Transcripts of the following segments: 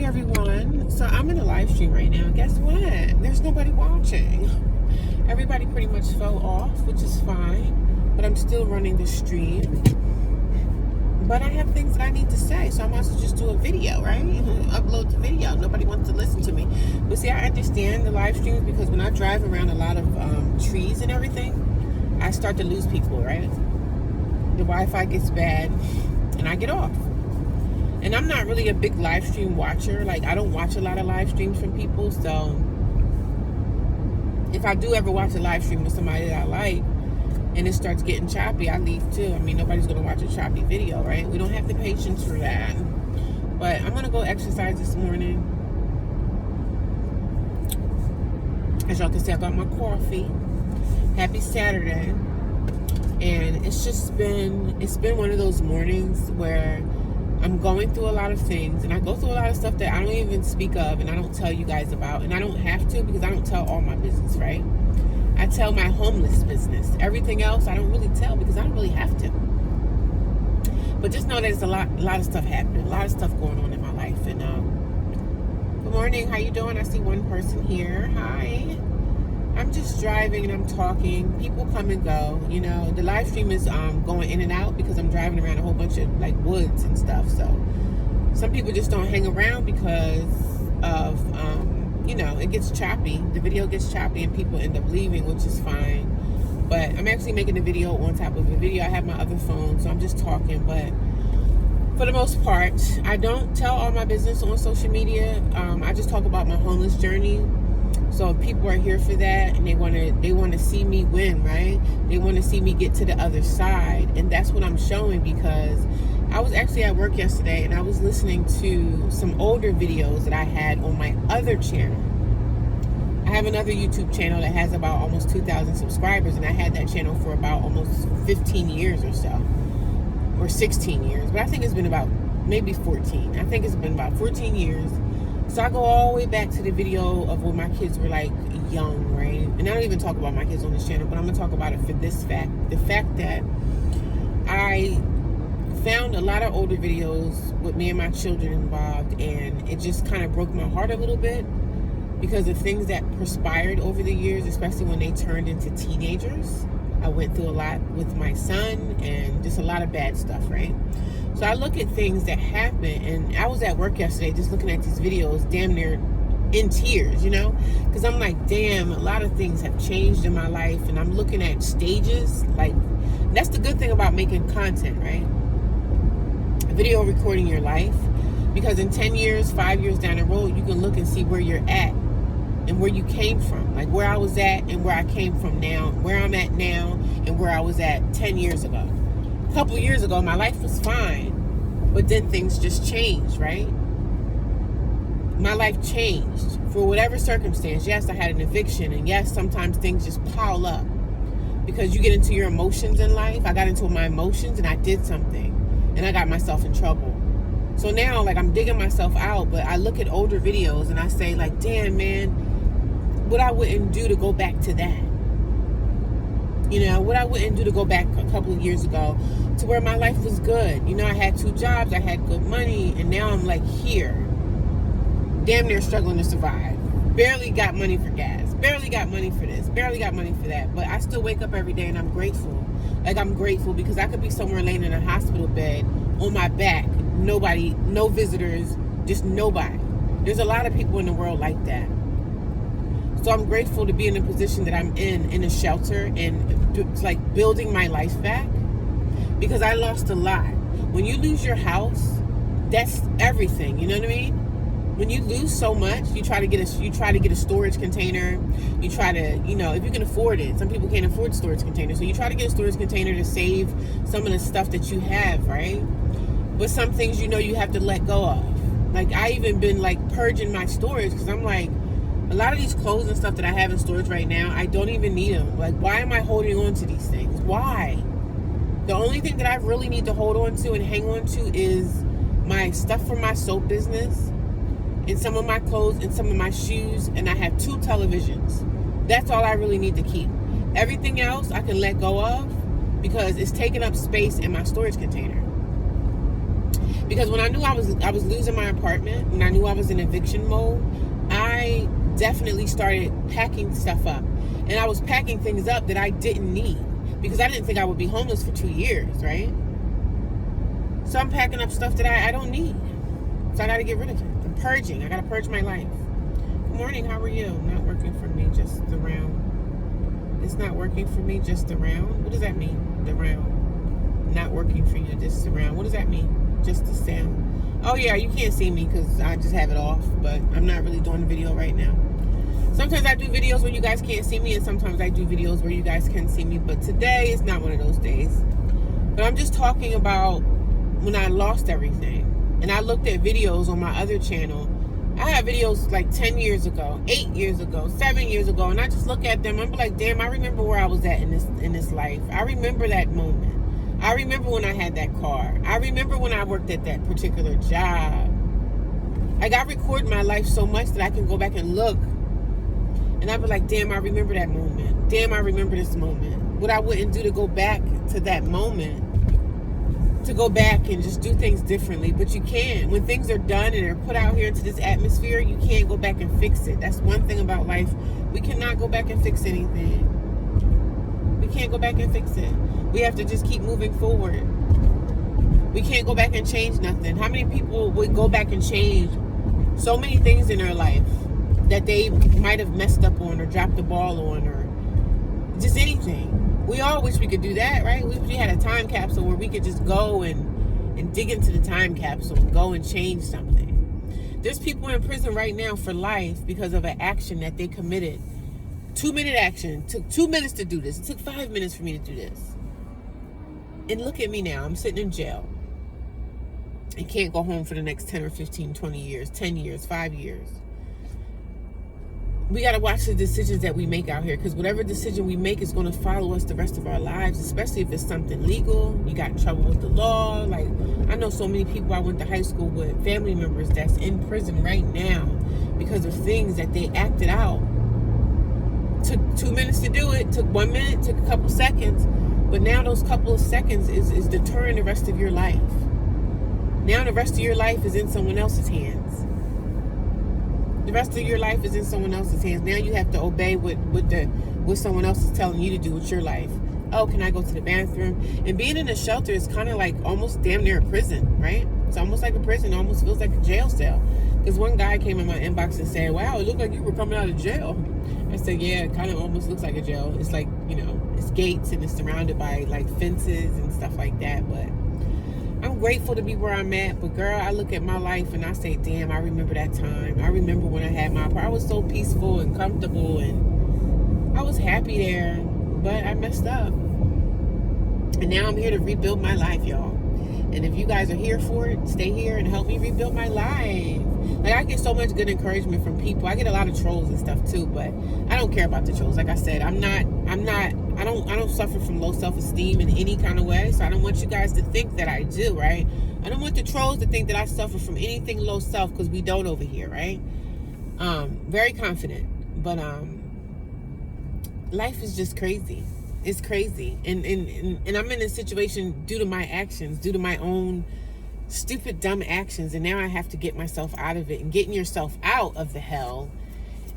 everyone. So I'm in a live stream right now. Guess what? There's nobody watching. Everybody pretty much fell off, which is fine. But I'm still running the stream. But I have things that I need to say, so I might as well just do a video, right? Upload the video. Nobody wants to listen to me. But see, I understand the live streams because when I drive around a lot of trees and everything, I start to lose people, right? The Wi-Fi gets bad, and I get off. And I'm not really a big live stream watcher. Like, I don't watch a lot of live streams from people. So, if I do ever watch a live stream with somebody that I like, and it starts getting choppy, I leave too. I mean, nobody's going to watch a choppy video, right? We don't have the patience for that. But I'm going to go exercise this morning. As y'all can see, I got my coffee. Happy Saturday. And it's been one of those mornings where I'm going through a lot of things, and I go through a lot of stuff that I don't even speak of, and I don't tell you guys about, and I don't have to because I don't tell all my business, right? I tell my homeless business. Everything else I don't really tell because I don't really have to. But just know that there's a lot of stuff happening, a lot of stuff going on in my life. And good morning, how you doing? I see one person here. Hi. I'm just driving and I'm talking. People come and go. You know, the live stream is going in and out because I'm driving around a whole bunch of like woods and stuff. So some people just don't hang around because of you know, it gets choppy. The video gets choppy and people end up leaving, which is fine. But I'm actually making a video on top of a video. I have my other phone, so I'm just talking. But for the most part, I don't tell all my business on social media. I just talk about my homeless journey. So if people are here for that and they want to see me win, right? They want to see me get to the other side, and that's what I'm showing. Because I was actually at work yesterday and I was listening to some older videos that I had on my other channel. I have another YouTube channel that has about almost 2,000 subscribers, and I had that channel for about almost 15 years or so, or 16 years, but I think it's been about maybe 14. I think it's been about 14 years. So I go all the way back to the video of when my kids were like young, right? And I don't even talk about my kids on this channel, but I'm gonna talk about it for this fact. The fact that I found a lot of older videos with me and my children involved, and it just kind of broke my heart a little bit because of things that perspired over the years, especially when they turned into teenagers. I went through a lot with my son and just a lot of bad stuff, right? So I look at things that happen, and I was at work yesterday just looking at these videos damn near in tears, you know? Because I'm like, damn, a lot of things have changed in my life, and I'm looking at stages. Like, that's the good thing about making content, right? Video recording your life, because in 10 years, 5 years down the road, you can look and see where you're at and where you came from, like where I was at and where I came from now, where I'm at now and where I was at 10 years ago. A couple years ago, my life was fine, but then things just changed, right? My life changed for whatever circumstance. Yes, I had an eviction, and yes, sometimes things just pile up because you get into your emotions in life. I got into my emotions and I did something, and I got myself in trouble. So now, like, I'm digging myself out, but I look at older videos and I say, like, damn, man, what I wouldn't do to go back to that. You know, what I wouldn't do to go back a couple of years ago to where my life was good. You know, I had 2 jobs, I had good money, and now I'm like here, damn near struggling to survive. Barely got money for gas, barely got money for this, barely got money for that. But I still wake up every day and I'm grateful. Like, I'm grateful because I could be somewhere laying in a hospital bed on my back, nobody, no visitors, just nobody. There's a lot of people in the world like that. So I'm grateful to be in the position that I'm in a shelter, and it's like building my life back, because I lost a lot. When you lose your house, that's everything. You know what I mean? When you lose so much, you try to get a storage container. You try to, you know, if you can afford it. Some people can't afford storage containers, so you try to get a storage container to save some of the stuff that you have, right? But some things, you know, you have to let go of. Like, I even been like purging my storage because I'm like, a lot of these clothes and stuff that I have in storage right now, I don't even need them. Like, why am I holding on to these things? Why? The only thing that I really need to hold on to and hang on to is my stuff from my soap business, and some of my clothes and some of my shoes, and I have 2 televisions. That's all I really need to keep. Everything else I can let go of because it's taking up space in my storage container. Because when I knew I was losing my apartment, when I knew I was in eviction mode, I definitely started packing stuff up. And I was packing things up that I didn't need because I didn't think I would be homeless for 2 years, right? So I'm packing up stuff that I don't need. So I got to get rid of it. I'm purging. I got to purge my life. Good morning. How are you? Not working for me, just the round. It's not working for me, just the round. What does that mean? The round. Not working for you, just the round. What does that mean? Just the sound. Oh yeah, you can't see me because I just have it off, but I'm not really doing the video right now. Sometimes I do videos where you guys can't see me, and sometimes I do videos where you guys can see me, but today is not one of those days. But I'm just talking about when I lost everything. And I looked at videos on my other channel. I had videos like 10 years ago, 8 years ago, 7 years ago, and I just look at them. I'm like, damn, I remember where I was at in this life. I remember that moment. I remember when I had that car. I remember when I worked at that particular job. Like, I record my life so much that I can go back and look. And I'd be like, damn, I remember that moment. Damn, I remember this moment. What I wouldn't do to go back to that moment. To go back and just do things differently. But you can't. When things are done and are put out here into this atmosphere, you can't go back and fix it. That's one thing about life. We cannot go back and fix anything. We can't go back and fix it. We have to just keep moving forward. We can't go back and change nothing. How many people would go back and change so many things in their life that they might have messed up on or dropped the ball on or just anything? We all wish we could do that, right? We wish we had a time capsule where we could just go and dig into the time capsule and go and change something. There's people in prison right now for life because of an action that they committed. 2-minute action. It took 2 minutes to do this. It took 5 minutes for me to do this. And look at me now. I'm sitting in jail. I can't go home for the next 10 or 15, 20 years, 10 years, 5 years. We got to watch the decisions that we make out here, because whatever decision we make is going to follow us the rest of our lives, especially if it's something legal. You got in trouble with the law. Like, I know so many people I went to high school with, family members that's in prison right now because of things that they acted out. Took 2 minutes to do it, took 1 minute, took a couple seconds, but now those couple of seconds is deterring the rest of your life. Now the rest of your life is in someone else's hands. The rest of your life is in someone else's hands. Now you have to obey what someone else is telling you to do with your life. Oh, can I go to the bathroom? And being in a shelter is kind of like almost damn near a prison, right? It's almost like a prison. It almost feels like a jail cell. Because one guy came in my inbox and said, wow, it looked like you were coming out of jail. I said, yeah, it kind of almost looks like a jail. It's like, it's gates and it's surrounded by like fences and stuff like that. But I'm grateful to be where I'm at. But girl, I look at my life and I say, damn, I remember that time. I remember when I had my apartment. I was so peaceful and comfortable and I was happy there. But I messed up. And now I'm here to rebuild my life, y'all. And if you guys are here for it, stay here and help me rebuild my life. Like, I get so much good encouragement from people. I get a lot of trolls and stuff too, but I don't care about the trolls. Like I said, I don't suffer from low self-esteem in any kind of way. So I don't want you guys to think that I do, right? I don't want the trolls to think that I suffer from anything low self, because we don't over here, right? Very confident, but life is just crazy. It's crazy. And I'm in a situation due to my actions, due to my own stupid, dumb actions. And now I have to get myself out of it. And getting yourself out of the hell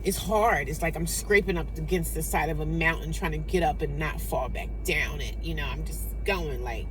is hard. It's like I'm scraping up against the side of a mountain trying to get up and not fall back down it. I'm just going like,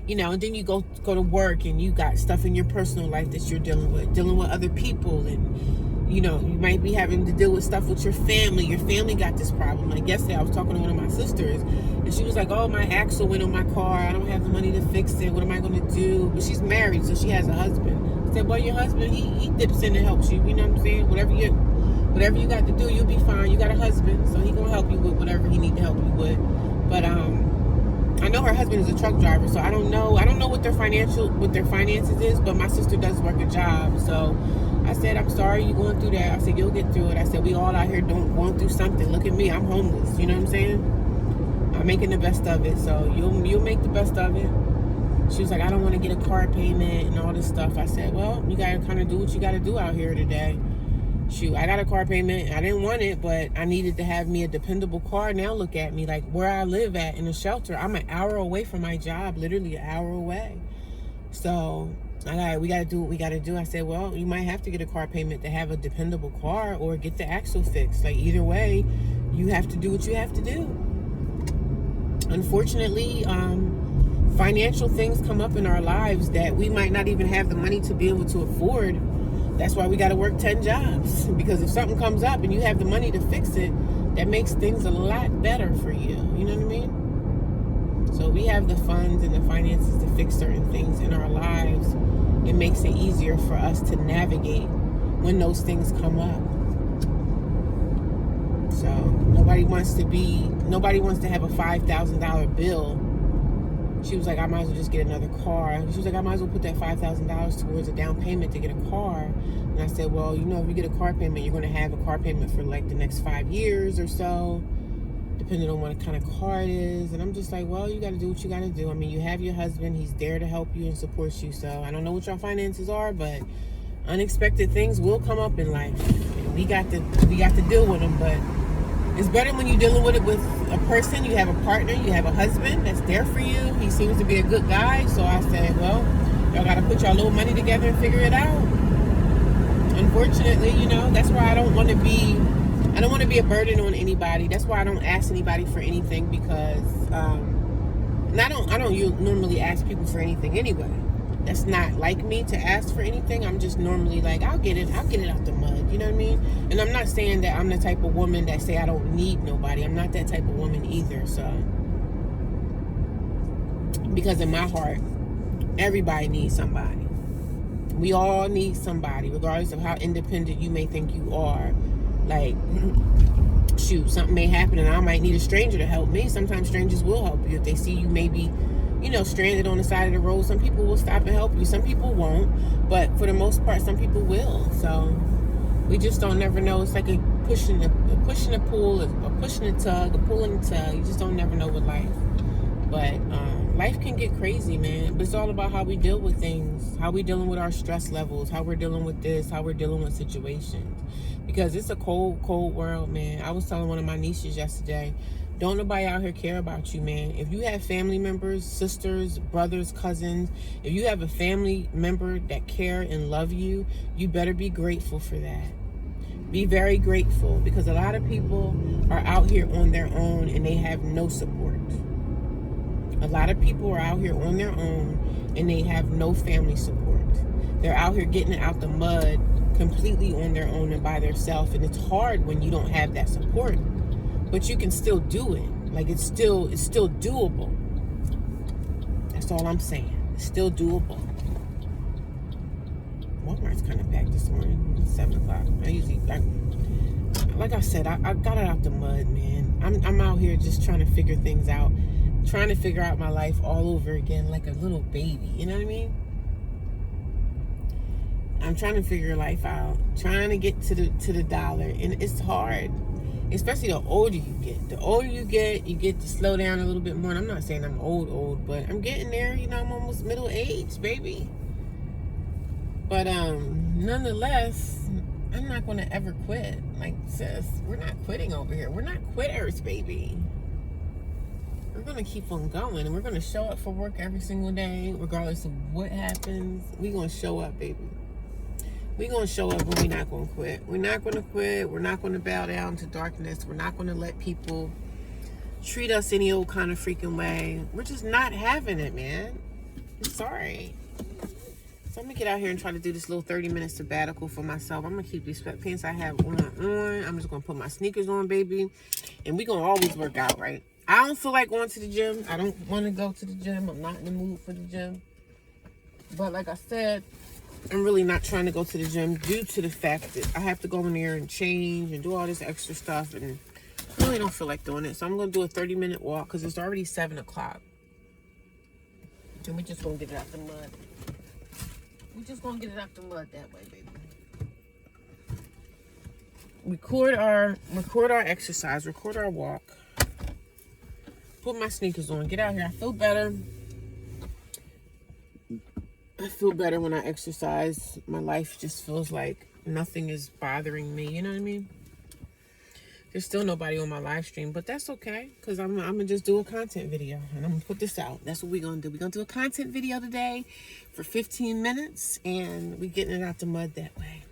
and then you go to work and you got stuff in your personal life that you're dealing with other people, and you might be having to deal with stuff with your family. Your family got this problem. Like yesterday, I was talking to one of my sisters, and she was like, oh, my axle went on my car. I don't have the money to fix it. What am I going to do? But she's married, so she has a husband. I said, well, your husband, he dips in and helps you. You know what I'm saying? Whatever you got to do, you'll be fine. You got a husband, so he going to help you with whatever he need to help you with. But I know her husband is a truck driver, so I don't know what their finances is, but my sister does work a job, so I said, I'm sorry you're going through that. I said, you'll get through it. I said, we all out here going through something. Look at me, I'm homeless. You know what I'm saying? I'm making the best of it, so you'll make the best of it. She was like, I don't want to get a car payment and all this stuff. I said, well, you got to kind of do what you got to do out here today. Shoot, I got a car payment. I didn't want it, but I needed to have me a dependable car. Now look at me, like where I live at in a shelter. I'm an hour away from my job, literally an hour away. So We got to do what we got to do. I said, well, you might have to get a car payment to have a dependable car, or get the axle fixed. Like, either way, you have to do what you have to do. Unfortunately, financial things come up in our lives that we might not even have the money to be able to afford. That's why we got to work 10 jobs. Because if something comes up and you have the money to fix it, that makes things a lot better for you. You know what I mean? So we have the funds and the finances to fix certain things in our lives. It makes it easier for us to navigate when those things come up. So nobody wants to have a $5,000 bill. She was like, I might as well just get another car. She was like, I might as well put that $5,000 towards a down payment to get a car. And I said, well, if you get a car payment, you're going to have a car payment for like the next 5 years or so, depending on what kind of car it is. And I'm just like, well, you got to do what you got to do. I mean, you have your husband. He's there to help you and support you. So I don't know what your finances are, but unexpected things will come up in life. And we got to deal with them. But it's better when you're dealing with it with a person. You have a partner. You have a husband that's there for you. He seems to be a good guy. So I said, well, y'all got to put y'all little money together and figure it out. Unfortunately, that's why I don't want to be a burden on anybody. That's why I don't ask anybody for anything, because and I don't normally ask people for anything anyway. That's not like me to ask for anything. I'm just normally like, I'll get it out the mud. You know what I mean? And I'm not saying that I'm the type of woman that say I don't need nobody. I'm not that type of woman either. So, because in my heart, everybody needs somebody. We all need somebody, regardless of how independent you may think you are. Like, shoot, something may happen and I might need a stranger to help me. Sometimes strangers will help you if they see you maybe, stranded on the side of the road. Some people will stop and help you. Some people won't. But for the most part, some people will. So we just don't never know. It's like a pushing a pull, a pushing a tug, a pulling a tug. You just don't never know with life. But life can get crazy, man. But it's all about how we deal with things, how we dealing with our stress levels, how we're dealing with this, how we're dealing with situations. Because it's a cold, cold world, man. I was telling one of my nieces yesterday, don't nobody out here care about you, man. If you have family members, sisters, brothers, cousins, if you have a family member that care and love you, you better be grateful for that. Be very grateful, because a lot of people are out here on their own and they have no support. A lot of people are out here on their own and they have no family support. They're out here getting it out the mud completely on their own and by themselves. And it's hard when you don't have that support. But you can still do it. Like, it's still doable. That's all I'm saying. It's still doable. Walmart's kind of packed this morning. It's 7 o'clock. Like I said, I got it out the mud, man. I'm out here just trying to figure things out. Trying to figure out my life all over again like a little baby. You know what I mean? I'm trying to figure life out. Trying to get to the dollar. And it's hard. Especially the older you get. The older you get to slow down a little bit more. And I'm not saying I'm old, but I'm getting there. I'm almost middle age, baby. But nonetheless, I'm not going to ever quit. Like, sis, we're not quitting over here. We're not quitters, baby. We're going to keep on going. And we're going to show up for work every single day, regardless of what happens. We're going to show up, baby. We're going to show up, and we're not going to quit. We're not going to quit. We're not going to bow down to darkness. We're not going to let people treat us any old kind of freaking way. We're just not having it, man. I'm sorry. So I'm going to get out here and try to do this little 30-minute sabbatical for myself. I'm going to keep these sweatpants I have on. I'm just going to put my sneakers on, baby. And we're going to always work out, right? I don't feel like going to the gym. I don't want to go to the gym. I'm not in the mood for the gym. But like I said, I'm really not trying to go to the gym due to the fact that I have to go in there and change and do all this extra stuff, and I really don't feel like doing it. So I'm going to do a 30-minute walk because it's already 7 o'clock. And we're just going to get it out the mud. We're just going to get it out the mud that way, baby. Record our exercise, record our walk. Put my sneakers on, get out here. I feel better. I feel better when I exercise. My life just feels like nothing is bothering me. You know what I mean? There's still nobody on my live stream, but that's okay, because I'm gonna just do a content video and I'm gonna put this out. That's what we're gonna do. We're gonna do a content video today for 15 minutes, and we're getting it out the mud that way.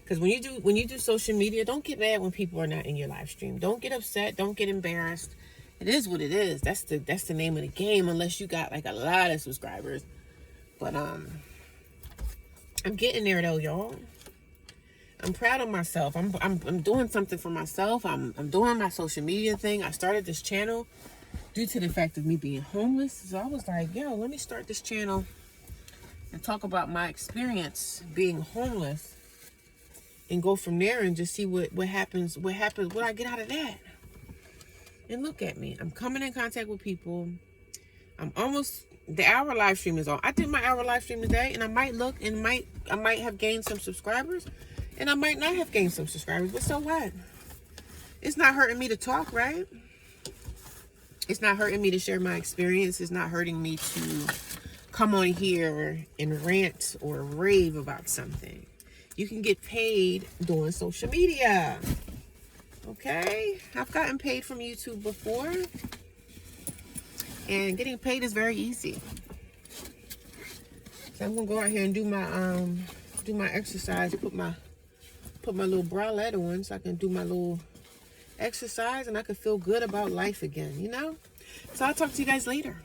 Because when you do social media, don't get mad when people are not in your live stream. Don't get upset. Don't get embarrassed. It is what it is. That's the name of the game, unless you got like a lot of subscribers. But I'm getting there though, y'all. I'm proud of myself. I'm doing something for myself. I'm doing my social media thing. I started this channel due to the fact of me being homeless. So I was like, yo, let me start this channel and talk about my experience being homeless, and go from there and just see what happens, what I get out of that. And look at me. I'm coming in contact with people. I'm almost, the hour live stream is on. I did my hour live stream today, and I might look and I might have gained some subscribers, and I might not have gained some subscribers, but so what? It's not hurting me to talk, right? It's not hurting me to share my experience. It's not hurting me to come on here and rant or rave about something. You can get paid doing social media. Okay? I've gotten paid from YouTube before, and getting paid is very easy. So I'm gonna go out here and do my exercise, put my little bralette on so I can do my little exercise and I can feel good about life again, you know? So I'll talk to you guys later.